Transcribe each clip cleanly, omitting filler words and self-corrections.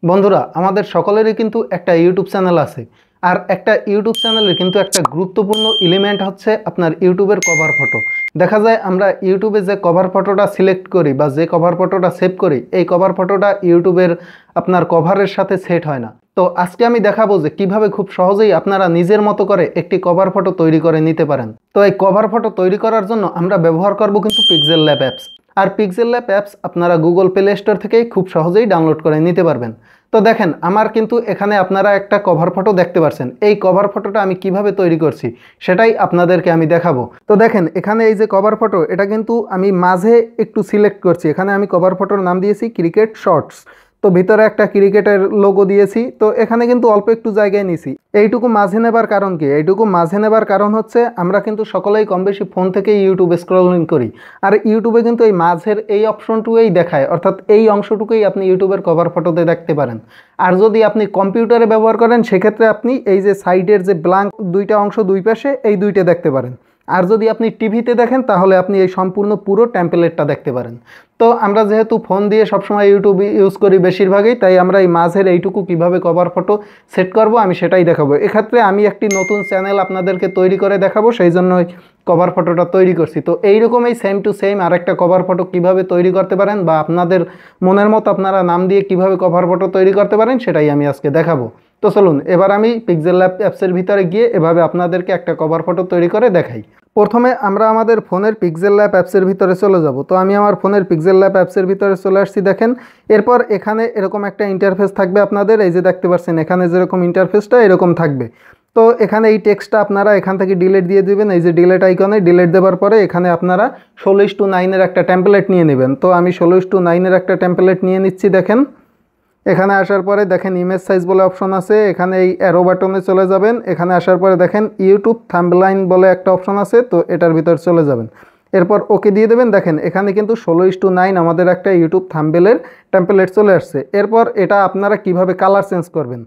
বন্ধুরা, আমাদের সকলেরই কিন্তু একটা ইউটিউব চ্যানেল আছে। আর একটা ইউটিউব চ্যানেলের কিন্তু একটা গুরুত্বপূর্ণ এলিমেন্ট হচ্ছে আপনার ইউটিউবের কভার ফটো। দেখা যায় আমরা ইউটিউবে যে কভার ফটোটা সিলেক্ট করি বা যে কভার ফটোটা সেভ করি, এই কভার ফটোটা ইউটিউবের আপনার কভারের সাথে সেট হয় না। তো আজকে আমি দেখাবো যে কিভাবে খুব সহজেই আপনারা নিজের মতো করে একটি কভার ফটো তৈরি করে নিতে পারেন। তো এই কভার ফটো তৈরি করার জন্য আমরা ব্যবহার করব কিন্তু পিক্সেল ল্যাব অ্যাপস। আর পিক্সেল ল্যাব অ্যাপস আপনারা গুগল প্লে স্টোর থেকেই খুব সহজেই ডাউনলোড করে নিতে পারবেন। তো দেখেন, আমার কিন্তু এখানে আপনারা একটা কভার ফটো দেখতে পাচ্ছেন। এই কভার ফটোটা আমি কিভাবে তৈরি করছি সেটাই আপনাদেরকে আমি দেখাবো। তো দেখেন, এখানে এই যে কভার ফটো, এটা কিন্তু আমি মাঝে একটু সিলেক্ট করছি। এখানে আমি কভার ফটোর নাম দিয়েছি ক্রিকেট শর্টস। তো ভিতরে একটা ক্রিকেটের লোগো দিয়েছি। তো এখানে কিন্তু অল্প একটু জায়গায় নিছি। এইটুকু মাঝে নেবার কারণ কি? এইটুকু মাঝে নেবার কারণ হচ্ছে আমরা কিন্তু সকলেই কম বেশি ফোন থেকে ইউটিউবে স্ক্রলিং করি। আর ইউটিউবে কিন্তু এই মাঝের এই অপশনটুকুই দেখায়, অর্থাৎ এই অংশটুকুই আপনি ইউটিউবের কভার ফটোতে দেখতে পারেন। আর যদি আপনি কম্পিউটারে ব্যবহার করেন সেক্ষেত্রে আপনি এই যে সাইডের যে ব্ল্যাঙ্ক দুইটা অংশ দুই পাশে, এই দুইটা দেখতে পারেন। আর যদি আপনি টিভিতে দেখেন তাহলে আপনি এই সম্পূর্ণ পুরো টেমপ্লেটটা দেখতে পারেন। তো আমরা যেহেতু ফোন দিয়ে সবসময় ইউটিউব ইউজ করি বেশিরভাগই, তাই আমরা এই মাঝের এইটুকু কিভাবে কভার ফটো সেট করব আমি সেটাই দেখাবো। এক্ষেত্রে আমি একটি নতুন চ্যানেল আপনাদেরকে তৈরি করে দেখাবো, সেই জন্যই কভার ফটোটা তৈরি করছি। তো এইরকমই সেম টু সেম আরেকটা কভার ফটো কিভাবে তৈরি করতে পারেন বা আপনাদের মনের মতো আপনারা নাম দিয়ে কিভাবে কভার ফটো তৈরি করতে পারেন সেটাই আমি আজকে দেখাবো। তো চলুন এবার আমি পিক্সেল ল্যাব অ্যাপসের ভিতরে গিয়ে এভাবে আপনাদেরকে একটা কভার ফটো তৈরি করে দেখাই। প্রথমে আমরা আমাদের ফোনের পিক্সেল ল্যাব অ্যাপসের ভিতরে চলে যাব। তো আমি আমার ফোনের পিক্সেল ল্যাব অ্যাপসের ভিতরে চলে আসছি। দেখেন, এরপর এখানে এরকম একটা ইন্টারফেস থাকবে আপনাদের। এই যে দেখতে পাচ্ছেন, এখানে যেরকম ইন্টারফেসটা এরকম থাকবে। তো এখানে এই টেক্সটটা আপনারা এখান থেকে ডিলিট দিয়ে দিবেন। এই যে ডিলিট আইকনে ডিলিট দেওয়ার পরে এখানে আপনারা 16:9 একটা টেমপ্লেট নিয়ে নেবেন। তো আমি 16:9 একটা টেমপ্লেট নিয়ে নিচ্ছি। দেখেন, এখানে আসার পরে দেখেন ইমেজ সাইজ বলে অপশন আছে। এখানে এই অ্যারো বাটনে চলে যাবেন। এখানে আসার পরে দেখেন ইউটিউব থাম্বলাইন বলে একটা অপশন আছে, তো এটার ভিতর চলে যাবেন। এরপর ওকে দিয়ে দেবেন। দেখেন এখানে কিন্তু 16:9 আমাদের একটা ইউটিউব থাম্বনেলের টেমপ্লেট চলে আসছে। এরপর এটা আপনারা কিভাবে কালার চেঞ্জ করবেন?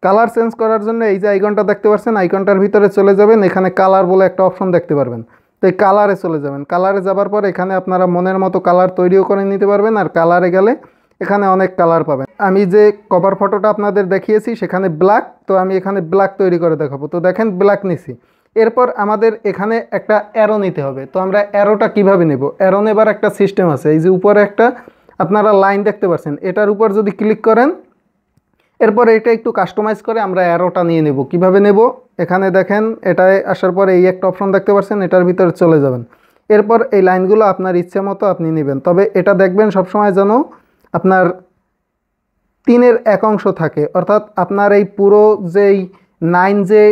কালার চেঞ্জ করার জন্য এই যে আইকনটা দেখতে পাচ্ছেন, আইকনটার ভিতরে চলে যাবেন। এখানে কালার বলে একটা অপশন দেখতে পারবেন। তো এই কালারে চলে যাবেন। কালারে যাবার পর এখানে আপনারা মনের মতো কালার তৈরিও করে নিতে পারবেন। আর কালারে গেলে এখানে অনেক কালার পাবেন। আমি যে কভার ফটোটা আপনাদের দেখিয়েছি সেখানে ব্ল্যাক, তো আমি এখানে ব্ল্যাক তৈরি করে দেখাবো। তো দেখেন ব্ল্যাক নিছি। এরপর আমাদের এখানে একটা অ্যারো নিতে হবে। তো আমরা অ্যারোটা কিভাবে নেব? অ্যারো নেবার একটা সিস্টেম আছে। এই যে উপরে একটা আপনারা লাইন দেখতে পাচ্ছেন, এটার উপর যদি ক্লিক করেন, এরপর এটা একটু কাস্টমাইজ করে আমরা অ্যারোটা নিয়ে নেব। কিভাবে নেব? এখানে দেখেন, এটায় আসার পরে এই একটা অপশন দেখতে পাচ্ছেন, এটার ভিতরে চলে যাবেন। এরপর এই লাইনগুলো আপনার ইচ্ছে মতো আপনি নেবেন। তবে এটা দেখবেন সবসময় যেন আপনার 3-1 অংশ থাকে, অর্থাৎ আপনার এই পুরো যেই 9 যে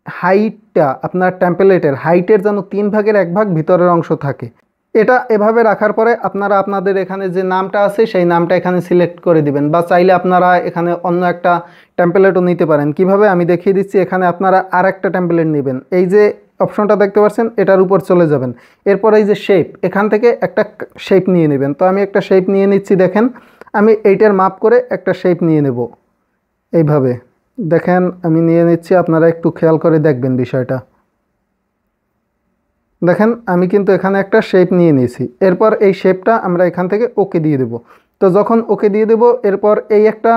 হাইটটা আপনার টেমপ্লেটের হাইটের যেন 3/1 ভিতরের অংশ থাকে। এটা এভাবে রাখার পরে আপনারা আপনাদের এখানে যে নামটা আছে সেই নামটা এখানে সিলেক্ট করে দিবেন, বা চাইলে আপনারা এখানে অন্য একটা টেমপ্লেটও নিতে পারেন। কিভাবে আমি দেখিয়ে দিচ্ছি। এখানে আপনারা আর একটা টেমপ্লেট নেবেন। এই যে অপশনটা দেখতে পাচ্ছেন, এটার উপর চলে যাবেন। এরপর এই যে শেপ, এখান থেকে একটা শেপ নিয়ে নেবেন। তো আমি একটা শেপ নিয়ে নিচ্ছি। দেখেন, আমি এইটার মাপ করে একটা শেপ নিয়ে নেব। এইভাবে দেখেন আমি নিয়ে নিচ্ছি, আপনারা একটু খেয়াল করে দেখবেন বিষয়টা। দেখেন আমি কিন্তু এখানে একটা শেপ নিয়ে নিয়েছি। এরপর এই শেপটা আমরা এখান থেকে ওকে দিয়ে দেব। তো যখন ওকে দিয়ে দেব, এরপর এই একটা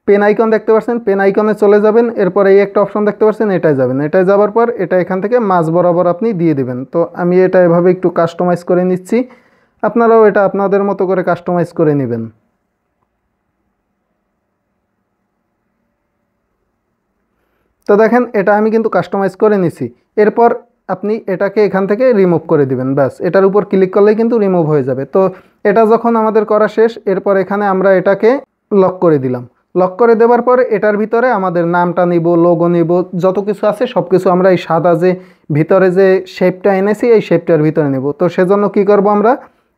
পেন আইকন দেখতে পাচ্ছেন, পেন আইকনে চলে যাবেন। এরপর এই একটা অপশন দেখতে পাচ্ছেন, এটাই যাবেন। এটাই যাওয়ার পর এটা এখান থেকে মাঝ বরাবর আপনি দিয়ে দেবেন। তো আমি এটা এভাবে একটু কাস্টমাইজ করে নিচ্ছি। আপনারাও এটা আপনাদের মতো করে কাস্টমাইজ করে নেবেন। তো দেখেন এটা আমি কিন্তু কাস্টমাইজ করে নিছি। এরপর আপনি এটাকে এখান থেকে রিমুভ করে দিবেন। ব্যাস, এটার উপর ক্লিক করলেই কিন্তু রিমুভ হয়ে যাবে। তো এটা যখন আমাদের করা শেষ, এরপর এখানে আমরা এটাকে লক করে দিলাম। লক করে দেওয়ার পরে এটার ভিতরে আমাদের নামটা নিব, লোগো নিব, যত কিছু আছে সব কিছু আমরা এই সাদা যে ভিতরে যে শেপটা এনেছি এই শেপটার ভিতরে নেব। তো সেজন্য কি করব আমরা,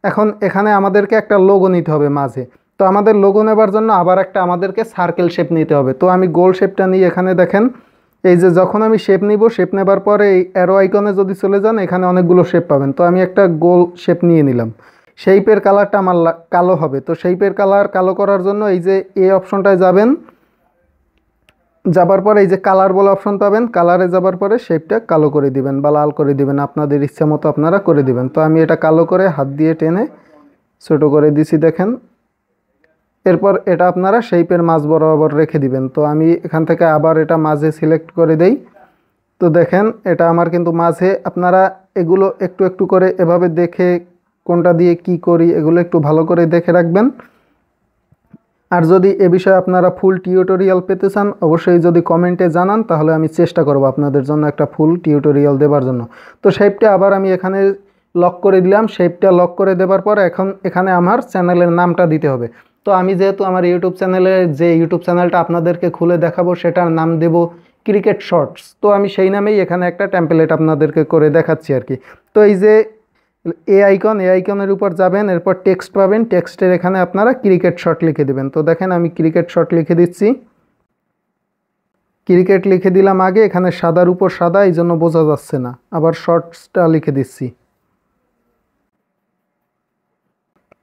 এখন এখানে আমাদেরকে একটা লোগো নিতে হবে মাঝে। তো আমাদের লোগো নেবার জন্য আবার একটা আমাদেরকে সার্কেল শেপ নিতে হবে। তো আমি গোল শেপটা নিয়ে এখানে দেখেন, এই যে যখন আমি শেপ নিব, শেপ নেবার পরে এই অ্যারো আইকনে যদি চলে যান, এখানে অনেকগুলো শেপ পাবেন। তো আমি একটা গোল শেপ নিয়ে নিলাম। শেপের কালারটা আমার কালো হবে। তো শেপের কালার কালো করার জন্য এই যে এই অপশনটায় যাবেন। যাবার পরে এই যে কালার বলে অপশন পাবেন, কালারে যাবার পরে শেপটা কালো করে দিবেন বা লাল করে দিবেন, আপনাদের ইচ্ছা মতো আপনারা করে দিবেন। তো আমি এটা কালো করে হাত দিয়ে টেনে ছোটো করে দিছি। দেখেন এরপর এটা আপনারা শেপের মাঝ বরাবর রেখে দিবেন। তো আমি এখান থেকে আবার এটা মাঝে সিলেক্ট করে দেই। তো দেখেন এটা আমার কিন্তু মাঝে, আপনারা এগুলো একটু একটু করে এভাবে দেখে কোনটা দিয়ে কি করি এগুলো একটু ভালো করে দেখে রাখবেন। আর যদি এ বিষয়ে আপনারা ফুল টিউটোরিয়াল পেতে চান অবশ্যই যদি কমেন্টে জানান, তাহলে আমি চেষ্টা করব আপনাদের জন্য একটা ফুল টিউটোরিয়াল দেওয়ার জন্য। তো শেপটা আবার আমি এখানে লক করে দিলাম। শেপটা লক করে দেওয়ার পর এখন এখানে আমার চ্যানেলের নামটা দিতে হবে। তো আমি যেহেতু আমার ইউটিউব চ্যানেলে যে ইউটিউব চ্যানেলটা আপনাদেরকে খুলে দেখাবো সেটার নাম দেব ক্রিকেট শর্টস। তো আমি সেই নামেই এখানে একটা টেমপ্লেট আপনাদেরকে করে দেখাচ্ছি আর কি। তো এই যে এ আইকনের উপর যাবেন, এরপর টেক্সট পাবেন, টেক্সটের এখানে আপনারা ক্রিকেট শট লিখে দেবেন। তো দেখেন আমি ক্রিকেট শট লিখে দিচ্ছি। ক্রিকেট লিখে দিলাম আগে, এখানে সাদার উপর সাদা এই জন্য বোঝা যাচ্ছে না, আবার শর্টসটা লিখে দিচ্ছি।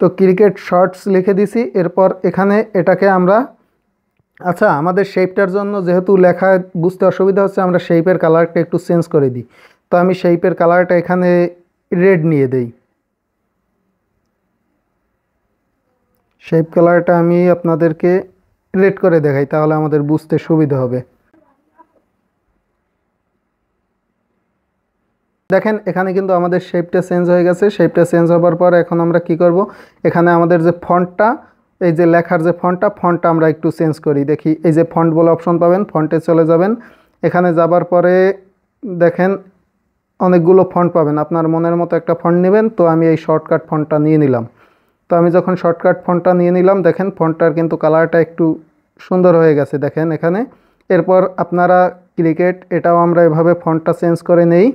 তো ক্রিকেট শর্টস লিখে দিছি। এরপর এখানে এটাকে আমরা, আচ্ছা আমাদের শেপটার জন্য যেহেতু লেখা বুঝতে অসুবিধা হচ্ছে, আমরা শেপের কালারটা একটু চেঞ্জ করে দিই। তো আমি শেপের কালারটা এখানে রেড নিয়ে দেই। শেপ কালারটা আমি আপনাদেরকে রেড করে দেখাই, তাহলে আমাদের বুঝতে সুবিধা হবে। দেখেন এখানে কিন্তু আমাদের শেপটা চেঞ্জ হয়ে গেছে। শেপটা চেঞ্জ হওয়ার পর এখন আমরা কি করব, এখানে আমাদের যে ফন্টটা, এই যে লেখার যে ফন্টটা আমরা একটু চেঞ্জ করি। দেখি এই যে ফন্ট বলে অপশন পাবেন, ফন্টে চলে যাবেন। এখানে যাবার পরে দেখেন অনেকগুলো ফন্ট পাবেন, আপনার মনের মতো একটা ফন্ট নেবেন। তো আমি এই শর্টকাট ফন্টটা নিয়ে নিলাম। তো আমি যখন শর্টকাট ফন্টটা নিয়ে নিলাম, দেখেন ফন্টটার কিন্তু কালারটা একটু সুন্দর হয়ে গেছে দেখেন এখানে। এরপর আপনারা ক্রিকেট, এটাও আমরা এভাবে ফন্টটা চেঞ্জ করে নেই।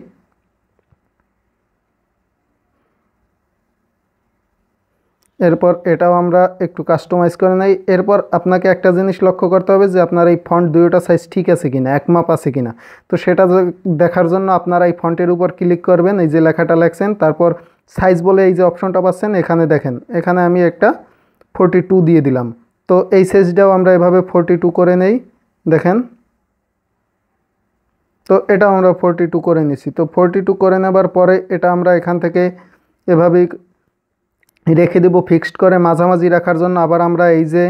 এরপর এটাও আমরা একটু কাস্টমাইজ করে নেই। এরপর আপনাকে একটা জিনিস লক্ষ্য করতে হবে যে আপনার এই ফন্ট দুইটা সাইজ ঠিক আছে কিনা, এক মাপ আছে কিনা। তো সেটা দেখার জন্য আপনারা এই ফন্টের উপর ক্লিক করবেন, এই যে লেখাটা লেখছেন, তারপর সাইজ বলে এই যে অপশনটা পাচ্ছেন এখানে দেখেন, এখানে আমি একটা 42 দিয়ে দিলাম। তো এই সাইজটাও আমরা এভাবে 42 করে নেই দেখেন। তো এটা আমরা 42 করে নিছি। তো 42 করে নেবার পরে এটা আমরা এখান থেকে এভাবেই রেখে দেব ফিক্সড করে। মাঝামাঝি রাখার জন্য আবার আমরা এই যে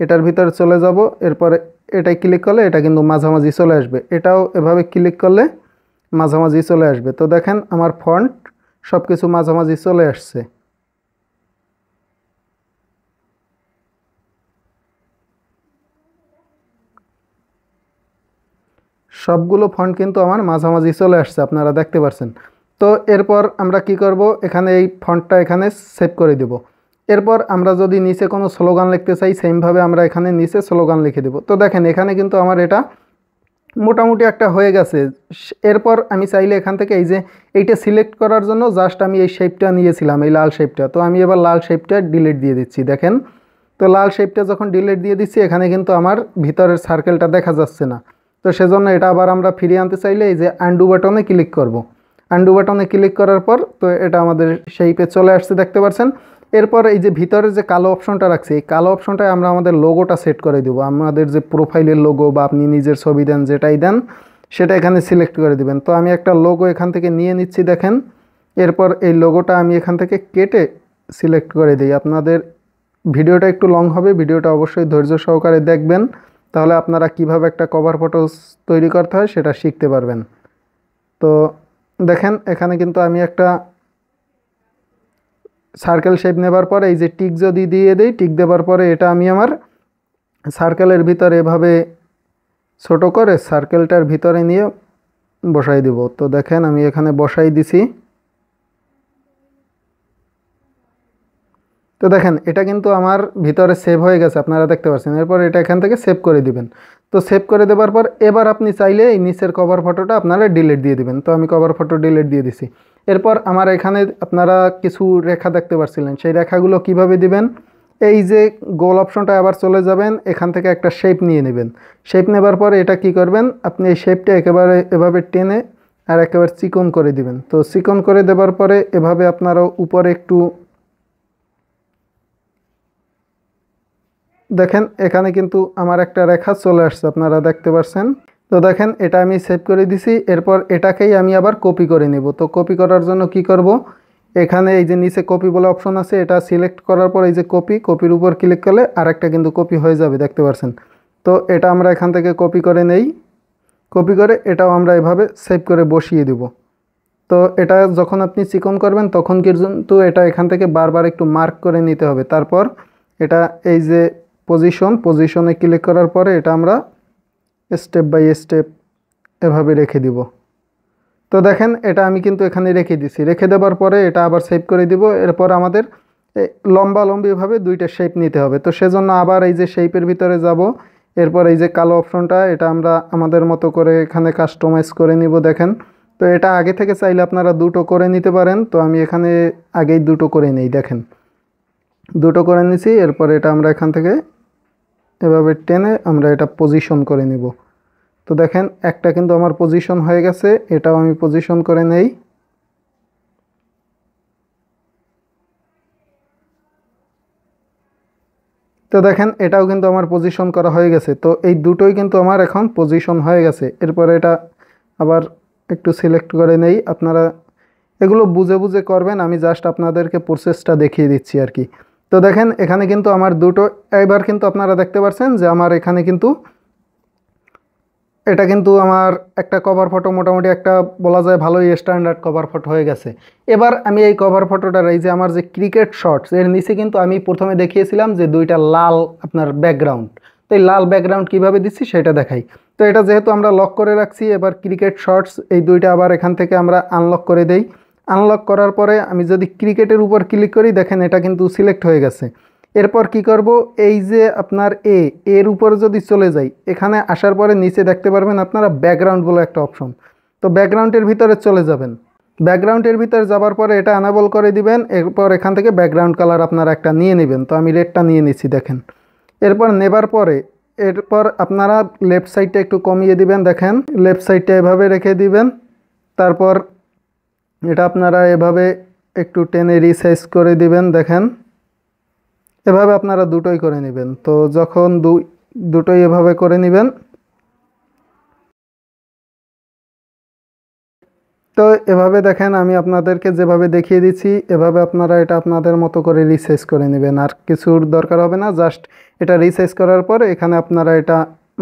এটার ভিতরে চলে যাব, এরপরে এটাই ক্লিক করলে এটা কিন্তু মাঝামাঝি চলে আসবে। এটাও এভাবে ক্লিক করলে মাঝামাঝি চলে আসবে। তো দেখেন আমার ফন্ট সব কিছু মাঝামাঝি চলে আসছে। সবগুলো ফন্ট কিন্তু আমার মাঝামাঝি চলে আসছে, আপনারা দেখতে পাচ্ছেন। তো এরপর আমরা কি করব, এখানে এই ফন্টটা এখানে সেভ করে দেব। এরপর আমরা যদি নিচে কোনো স্লোগান লিখতে চাই, সেমভাবে আমরা এখানে নিচে স্লোগান লিখে দেব। তো দেখেন এখানে কিন্তু আমার এটা মোটামুটি একটা হয়ে গেছে। এরপর আমি চাইলে এখান থেকে এই যে এইটা সিলেক্ট করার জন্য জাস্ট আমি এই শেপটা নিয়েছিলাম, এই লাল শেপটা। তো আমি এবার লাল শেপটা ডিলিট দিয়ে দিচ্ছি দেখেন। তো লাল শেপটা যখন ডিলিট দিয়ে দিচ্ছি, এখানে কিন্তু আমার ভিতরের সার্কেলটা দেখা যাচ্ছে না। তো সেজন্য এটা আবার আমরা ফিরিয়ে আনতে চাইলে এই যে আনডু বাটনে ক্লিক করব। আনডু বাটনে ক্লিক করার পর তো এটা আমাদের শেপে চলে আসছে দেখতে পাচ্ছেন। এরপর এই যে ভিতরে যে কালো অপশনটা রাখছি, এই কালো অপশনটায় আমরা আমাদের লোগোটা সেট করে দেবো। আমাদের যে প্রোফাইলের লোগো বা আপনি নিজের ছবি দেন যেটাই দেন সেটা এখানে সিলেক্ট করে দিবেন। তো আমি একটা লোগো এখান থেকে নিয়ে নিচ্ছি দেখেন। এরপর এই লোগোটা আমি এখান থেকে কেটে সিলেক্ট করে দিই। আপনাদের ভিডিওটা একটু লং হবে, ভিডিওটা অবশ্যই ধৈর্য সহকারে দেখবেন, তাহলে আপনারা কিভাবে একটা কভার ফটো তৈরি করতে হয় সেটা শিখতে পারবেন। তো দেখেন এখানে কিন্তু আমি একটা সার্কেল শেপ নেবার পরে এই যে টিক যদি দিয়ে দেই, টিক দেওয়ার পরে এটা আমি আমার সার্কেলের ভিতরে এভাবে ছোট করে সার্কেলটার ভিতরে নিয়ে বসাই দেব। তো দেখেন আমি এখানে বসাই দিছি। তো দেখেন এটা কিন্তু আমার ভিতরে সেভ হয়ে গেছে, আপনারা দেখতে পাচ্ছেন। এরপর এটা এখান থেকে সেভ করে দিবেন। তো সেভ করে দেওয়ার পর এবার আপনি চাইলে এই নিচের কভার ফটোটা আপনারা ডিলিট দিয়ে দিবেন। তো আমি কভার ফটো ডিলিট দিয়ে দিছি। এরপর আমার এখানে আপনারা কিছু রেখা দেখতে পাচ্ছিলেন, সেই রেখাগুলো কিভাবে দিবেন, এই যে গোল অপশনটা আবার চলে যাবেন, এখান থেকে একটা শেপ নিয়ে নেবেন। শেপ নেবার পরে এটা কি করবেন, আপনি এই শেপটা একেবারে এভাবে টেনে আর একেবারে চিকন করে দিবেন। তো চিকন করে দেওয়ার পরে এভাবে আপনারা উপরে একটু দেখেন, এখানে কিন্তু আমার একটা রেখা চলে আসছে, আপনারা দেখতে পাচ্ছেন। তো দেখেন এটা আমি সেভ করে দিছি। এরপর এটাকেই আমি আবার কপি করে নেব। তো কপি করার জন্য কি করব, এখানে এই যে নিচে কপি বলে অপশন আছে, এটা সিলেক্ট করার পর এই যে কপির উপর ক্লিক করলে আরেকটা কিন্তু কপি হয়ে যাবে, দেখতে পাচ্ছেন। তো এটা আমরা এখান থেকে কপি করে নেই, কপি করে এটাও আমরা এভাবে সেভ করে বসিয়ে দিব। তো এটা যখন আপনি চিকন করবেন তখন কিন্তু এটা এখান থেকে বারবার একটু মার্ক করে নিতে হবে। তারপর এটা এই যে পজিশনে ক্লিক করার পরে এটা আমরা স্টেপ বাই স্টেপ এভাবে রেখে দিব। তো দেখেন এটা আমি কিন্তু এখানে রেখে দিছি, রেখে দেওয়ার পরে এটা আবার সেভ করে দিব। এরপর আমাদের লম্বিভাবে দুইটা শেপ নিতে হবে। তো সেজন্য আবার এই যে শেপের ভিতরে যাব, এরপর এই যে কালো অপশনটা এটা আমরা আমাদের মতো করে এখানে কাস্টমাইজ করে নিব। দেখেন, তো এটা আগে থেকে চাইলে আপনারা দুটো করে নিতে পারেন, তো আমি এখানে আগেই দুটো করে নেই। দেখেন দুটো করে নিছি, এরপর এটা আমরা এখান থেকে এভাবে টেনে আমরা এটা পজিশন করে নিব। তো দেখেন একটা কিন্তু আমার পজিশন হয়ে গেছে, এটাও আমি পজিশন করে নেই। তো দেখেন এটাও কিন্তু আমার পজিশন করা হয়ে গেছে। তো এই দুটোই কিন্তু আমার এখন পজিশন হয়ে গেছে। এরপর এটা আবার একটু সিলেক্ট করে নেই। আপনারা এগুলো বুঝে বুঝে করবেন, আমি জাস্ট আপনাদেরকে প্রসেসটা দেখিয়ে দিচ্ছি আর কি। তো দেখেন এখানে কিন্তু আমার দুটো, এবার কিন্তু আপনারা দেখতে পাচ্ছেন যে আমার এখানে কিন্তু এটা কিন্তু আমার একটা কভার ফটো মোটামুটি একটা বলা যায় ভালোই স্ট্যান্ডার্ড কভার ফটো হয়ে গেছে। এবার আমি এই কভার ফটোটার এই যে আমার যে ক্রিকেট শর্টস এর নিচে কিন্তু আমি প্রথমে দেখিয়েছিলাম যে দুইটা লাল আপনার ব্যাকগ্রাউন্ড। তো এই লাল ব্যাকগ্রাউন্ড কীভাবে দিচ্ছি সেটা দেখাই। তো এটা যেহেতু আমরা লক করে রাখছি, এবার ক্রিকেট শর্টস এই দুইটা আবার এখান থেকে আমরা আনলক করে দেই। আনলক করার পরে আমি যদি ক্রিকেটের উপর ক্লিক করি, দেখেন এটা কিন্তু সিলেক্ট হয়ে গেছে। এরপর কি করব, এই যে আপনার এর উপরে যদি চলে যাই, এখানে আসার পরে নিচে দেখতে পারবেন আপনারা ব্যাকগ্রাউন্ড বলে একটা অপশন। তো ব্যাকগ্রাউন্ডের ভিতরে চলে যাবেন, ব্যাকগ্রাউন্ডের ভিতরে যাবার পরে এটা অ্যানাবল করে দিবেন। এরপর এখান থেকে ব্যাকগ্রাউন্ড কালার আপনারা একটা নিয়ে নেবেন। তো আমি রেডটা নিয়ে নিচ্ছি, দেখেন। এরপর নেবার পরে এরপর আপনারা লেফট সাইডটা একটু কমিয়ে দিবেন, দেখেন লেফট সাইডটা এভাবে রেখে দিবেন। তারপর এটা আপনারা এভাবে একটু টেনে রিসাইজ করে দিবেন, দেখেন এভাবে আপনারা দুটোই করে নেবেন। তো যখন দুটোই এভাবে করে নেবেন, তো এভাবে দেখেন আমি আপনাদেরকে যেভাবে দেখিয়ে দিচ্ছি এভাবে আপনারা এটা আপনাদের মতো করে রিসাইজ করে নেবেন। আর কিছুর দরকার হবে না, জাস্ট এটা রিসাইজ করার পর এখানে আপনারা এটা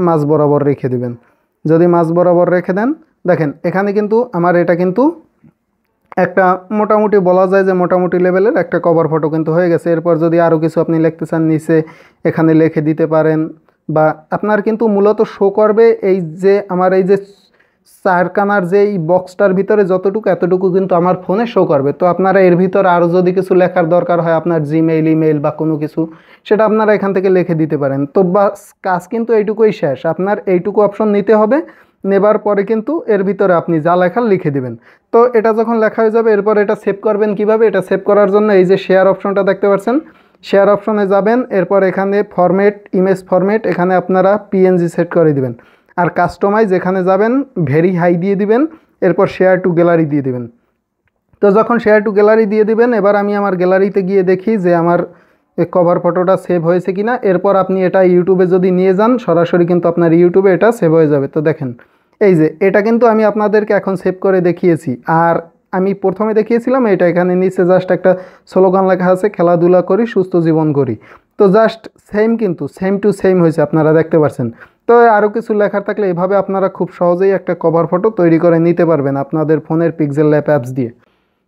মাঝ বরাবর রেখে দিবেন। যদি মাঝ বরাবর রেখে দেন, দেখেন এখানে কিন্তু আমার এটা কিন্তু একটা মোটামুটি বলা যায় যে মোটামুটি লেভেলের একটা কভার ফটো কিন্তু হয়ে গেছে। এরপর যদি আরও কিছু আপনি লিখতে চান নিচে এখানে লিখে দিতে পারেন, বা আপনার কিন্তু মূলত শো করবে এই যে আমার এই যে চারকানার যে এই বক্সটার ভিতরে যতটুকু এতটুকু কিন্তু আমার ফোনে শো করবে। তো আপনারা এর ভিতরে আরও যদি কিছু লেখার দরকার হয় আপনার জিমেইল ইমেইল বা কোনো কিছু, সেটা আপনারা এখান থেকে লিখে দিতে পারেন। তো বাস কাজ কিন্তু এইটুকুই শেষ। আপনার এইটুকু অপশন নিতে হবে, নেবার পরে কিন্তু এর ভিতরে আপনি যা লেখার লিখে দিবেন। তো এটা যখন লেখা হয়ে যাবে এরপর এটা সেভ করবেন কিভাবে, এটা সেভ করার জন্য এই যে শেয়ার অপশনটা দেখতে পাচ্ছেন, শেয়ার অপশনে যাবেন। এরপর এখানে ফরম্যাট ইমেজ ফরম্যাট, এখানে আপনারা পিএনজি সেট করে দিবেন। আর কাস্টমাইজ এখানে যাবেন, ভেরি হাই দিয়ে দিবেন। এরপর শেয়ার টু গ্যালারি দিয়ে দিবেন। তো যখন শেয়ার টু গ্যালারি দিয়ে দিবেন, এবার আমি আমার গ্যালারিতে গিয়ে দেখি যে আমার কভার ফটোটা সেভ হয়েছে কিনা। এরপর আপনি এটা ইউটিউবে যদি নিয়ে যান সরাসরি কিন্তু আপনার ইউটিউবে এটা সেভ হয়ে যাবে। তো দেখেন এই যে এটা কিন্তু আমি আপনাদেরকে এখন সেভ করে দেখিয়েছি। আর আমি প্রথমে দেখিয়েছিলাম এটা, এখানে নিচে জাস্ট একটা স্লোগান লেখা আছে, খেলাধুলা করি সুস্থ জীবন করি। তো জাস্ট সেম কিন্তু সেম টু সেম হয়েছে, আপনারা দেখতে পাচ্ছেন। তো আরও কিছু লেখার থাকলে এভাবে আপনারা খুব সহজেই একটা কভার ফটো তৈরি করে নিতে পারবেন আপনাদের ফোনের পিক্সেল ল্যাব অ্যাপস দিয়ে।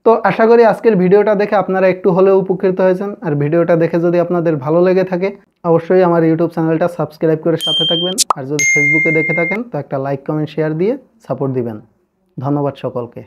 তো আশা করি আজকের ভিডিওটা দেখে আপনারা একটু হলেও উপকৃত হয়েছেন। আর ভিডিওটা দেখে যদি আপনাদের ভালো লেগে থাকে অবশ্যই আমার ইউটিউব চ্যানেলটা সাবস্ক্রাইব করে সাথে থাকবেন। আর যদি ফেসবুকে দেখে থাকেন তো একটা লাইক কমেন্ট শেয়ার দিয়ে সাপোর্ট দিবেন। ধন্যবাদ সকলকে।